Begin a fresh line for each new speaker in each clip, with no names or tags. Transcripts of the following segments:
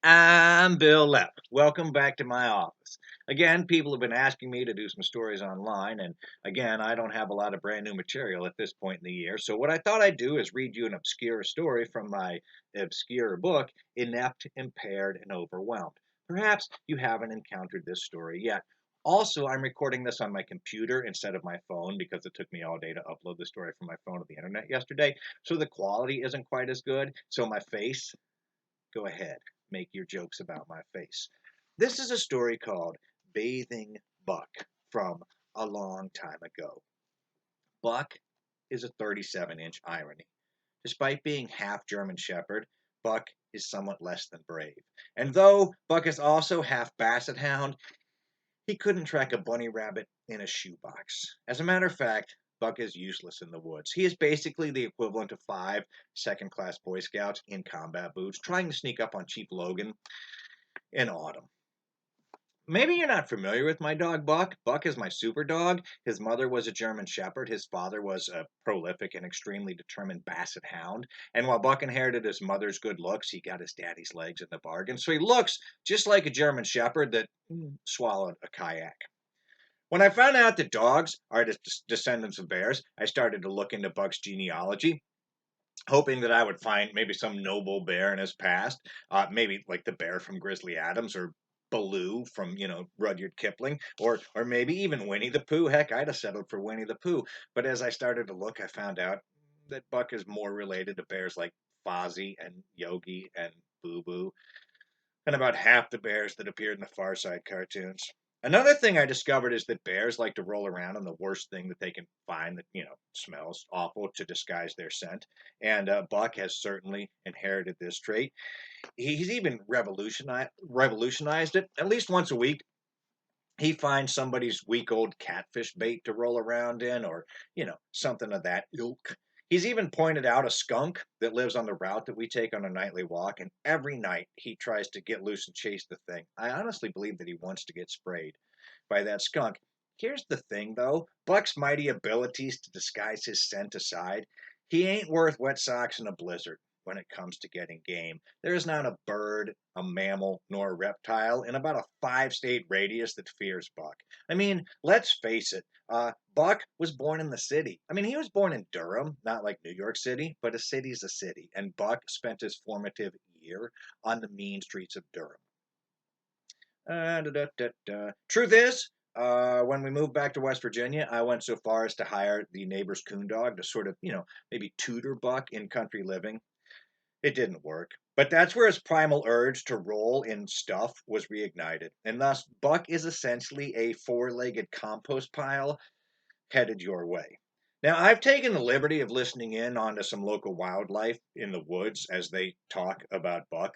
I'm Bill Lepp. Welcome back to my office. Again, people have been asking me to do some stories online, and again, I don't have a lot of brand new material at this point in the year. So, what I thought I'd do is read you an obscure story from my obscure book, Inept, Impaired, and Overwhelmed. Perhaps you haven't encountered this story yet. Also, I'm recording this on my computer instead of my phone because it took me all day to upload the story from my phone to the internet yesterday. So, the quality isn't quite as good. So, my face, go ahead, make your jokes about my face. This is a story called Bathing Buck from a long time ago. Buck is a 37-inch irony. Despite being half German Shepherd, Buck is somewhat less than brave. And though Buck is also half Basset Hound, he couldn't track a bunny rabbit in a shoebox. As a matter of fact, Buck is useless in the woods. He is basically the equivalent of five second-class Boy Scouts in combat boots trying to sneak up on Chief Logan in autumn. Maybe you're not familiar with my dog Buck. Buck is my super dog. His mother was a German Shepherd. His father was a prolific and extremely determined Basset Hound. And while Buck inherited his mother's good looks, he got his daddy's legs in the bargain. So he looks just like a German Shepherd that swallowed a kayak. When I found out that dogs are descendants of bears, I started to look into Buck's genealogy, hoping that I would find maybe some noble bear in his past, maybe like the bear from Grizzly Adams or Baloo from Rudyard Kipling, or maybe even Winnie the Pooh. Heck, I'd have settled for Winnie the Pooh. But as I started to look, I found out that Buck is more related to bears like Fozzie and Yogi and Boo Boo, and about half the bears that appeared in the Far Side cartoons. Another thing I discovered is that bears like to roll around in the worst thing that they can find that, smells awful to disguise their scent. And Buck has certainly inherited this trait. He's even revolutionized it. At least once a week, he finds somebody's week old catfish bait to roll around in, or, something of that ilk. He's even pointed out a skunk that lives on the route that we take on a nightly walk, and every night he tries to get loose and chase the thing. I honestly believe that he wants to get sprayed by that skunk. Here's the thing, though, Buck's mighty abilities to disguise his scent aside, he ain't worth wet socks in a blizzard when it comes to getting game. There is not a bird, a mammal, nor a reptile in about a 5-state radius that fears Buck. I mean, let's face it, Buck was born in the city. I mean, he was born in Durham, not like New York City, but a city's a city. And Buck spent his formative year on the mean streets of Durham. Truth is, when we moved back to West Virginia, I went so far as to hire the neighbor's coon dog to sort of, maybe tutor Buck in country living. It didn't work. But that's where his primal urge to roll in stuff was reignited. And thus, Buck is essentially a four-legged compost pile headed your way. Now, I've taken the liberty of listening in onto some local wildlife in the woods as they talk about Buck.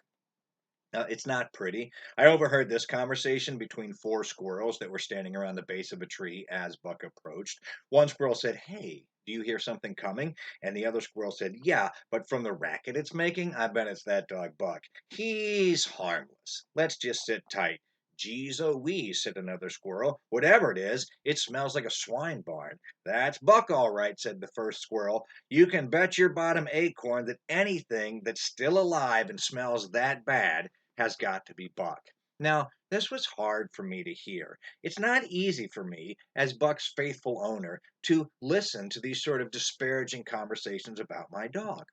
It's not pretty. I overheard this conversation between four squirrels that were standing around the base of a tree as Buck approached. One squirrel said, "Hey, do you hear something coming?" And the other squirrel said, "Yeah, but from the racket it's making, I bet it's that dog Buck. He's harmless. Let's just sit tight." "Geez, oh wee," said another squirrel. "Whatever it is, it smells like a swine barn." "That's Buck, all right," said the first squirrel. "You can bet your bottom acorn that anything that's still alive and smells that bad has got to be Buck." Now, this was hard for me to hear. It's not easy for me, as Buck's faithful owner, to listen to these sort of disparaging conversations about my dog.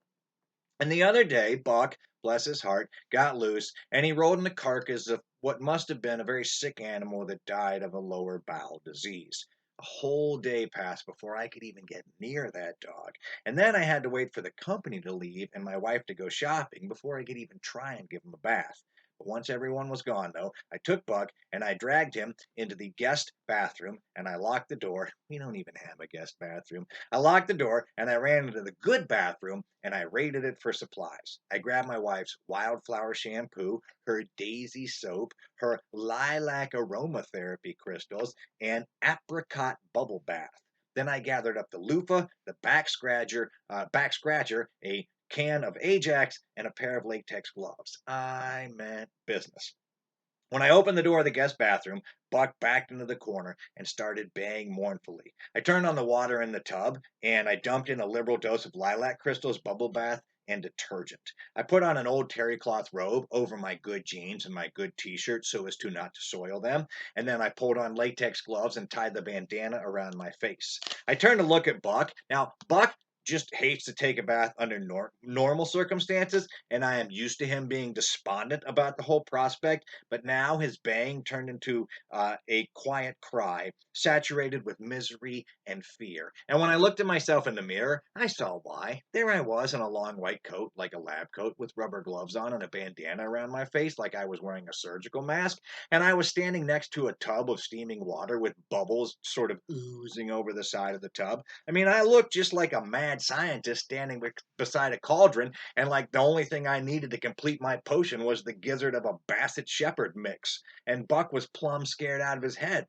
And the other day, Buck, bless his heart, got loose and he rolled in the carcass of what must have been a very sick animal that died of a lower bowel disease. A whole day passed before I could even get near that dog. And then I had to wait for the company to leave and my wife to go shopping before I could even try and give him a bath. But once everyone was gone, though, I took Buck and I dragged him into the guest bathroom and I locked the door. We don't even have a guest bathroom. I locked the door and I ran into the good bathroom and I raided it for supplies. I grabbed my wife's wildflower shampoo, her daisy soap, her lilac aromatherapy crystals, and apricot bubble bath. Then I gathered up the loofah, the back scratcher, a can of Ajax, and a pair of latex gloves. I meant business. When I opened the door of the guest bathroom, Buck backed into the corner and started baying mournfully. I turned on the water in the tub and I dumped in a liberal dose of lilac crystals bubble bath and detergent. I put on an old terry cloth robe over my good jeans and my good t-shirt so as to not to soil them, and then I pulled on latex gloves and tied the bandana around my face. I turned to look at Buck. Now, Buck just hates to take a bath under normal circumstances, and I am used to him being despondent about the whole prospect, but now his baying turned into a quiet cry, saturated with misery and fear. And when I looked at myself in the mirror, I saw why. There I was in a long white coat, like a lab coat, with rubber gloves on and a bandana around my face, like I was wearing a surgical mask, and I was standing next to a tub of steaming water with bubbles sort of oozing over the side of the tub. I mean, I looked just like a mad scientist standing beside a cauldron, and like the only thing I needed to complete my potion was the gizzard of a Basset Shepherd mix. And Buck was plumb scared out of his head.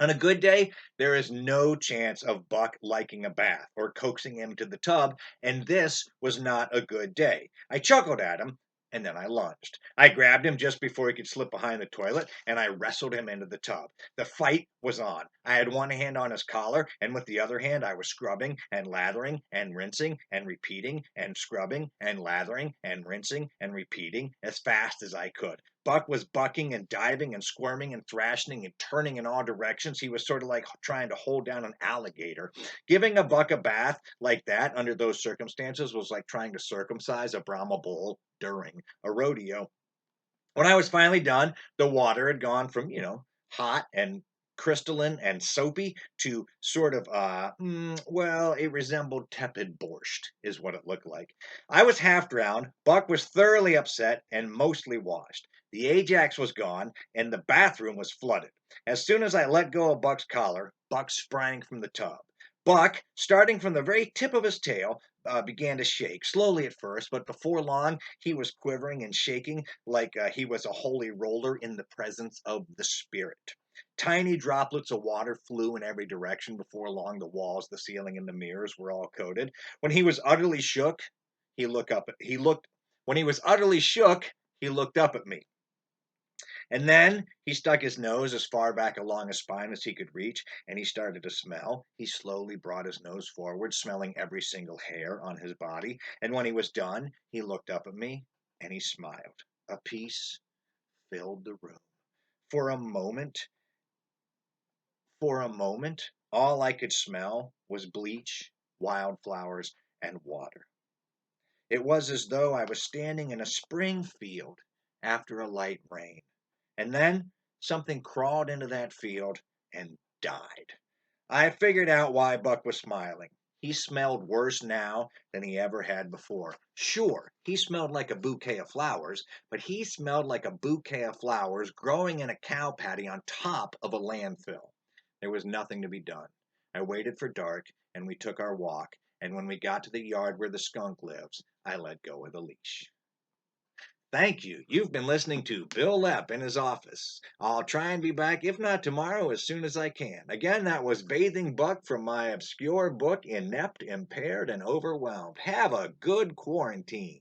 On a good day, there is no chance of Buck liking a bath or coaxing him to the tub, and this was not a good day. I chuckled at him, and then I lunged. I grabbed him just before he could slip behind the toilet, and I wrestled him into the tub. The fight was on. I had one hand on his collar, and with the other hand I was scrubbing and lathering and rinsing and repeating and scrubbing and lathering and rinsing and repeating as fast as I could. Buck was bucking and diving and squirming and thrashing and turning in all directions. He was sort of like trying to hold down an alligator. Giving a buck a bath like that under those circumstances was like trying to circumcise a Brahma bull during a rodeo. When I was finally done, the water had gone from, hot and crystalline and soapy to sort of, well, it resembled tepid borscht, is what it looked like. I was half drowned. Buck was thoroughly upset and mostly washed. The Ajax was gone, and the bathroom was flooded. As soon as I let go of Buck's collar, Buck sprang from the tub. Buck, starting from the very tip of his tail, began to shake, slowly at first, but before long he was quivering and shaking like he was a holy roller in the presence of the spirit. Tiny droplets of water flew in every direction. Before long, the walls, the ceiling, and the mirrors were all coated. When he was utterly shook, he looked up. He looked. When he was utterly shook, he looked up at me. And then he stuck his nose as far back along his spine as he could reach, and he started to smell. He slowly brought his nose forward, smelling every single hair on his body. And when he was done, he looked up at me and he smiled. A peace filled the room. For a moment, all I could smell was bleach, wildflowers, and water. It was as though I was standing in a spring field after a light rain. And then something crawled into that field and died. I figured out why Buck was smiling. He smelled worse now than he ever had before. Sure, he smelled like a bouquet of flowers, but he smelled like a bouquet of flowers growing in a cow patty on top of a landfill. There was nothing to be done. I waited for dark, and we took our walk, and when we got to the yard where the skunk lives, I let go of the leash. Thank you. You've been listening to Bil Lepp in his office. I'll try and be back, if not tomorrow, as soon as I can. Again, that was Bathing Buck from my obscure book, Inept, Impaired, and Overwhelmed. Have a good quarantine.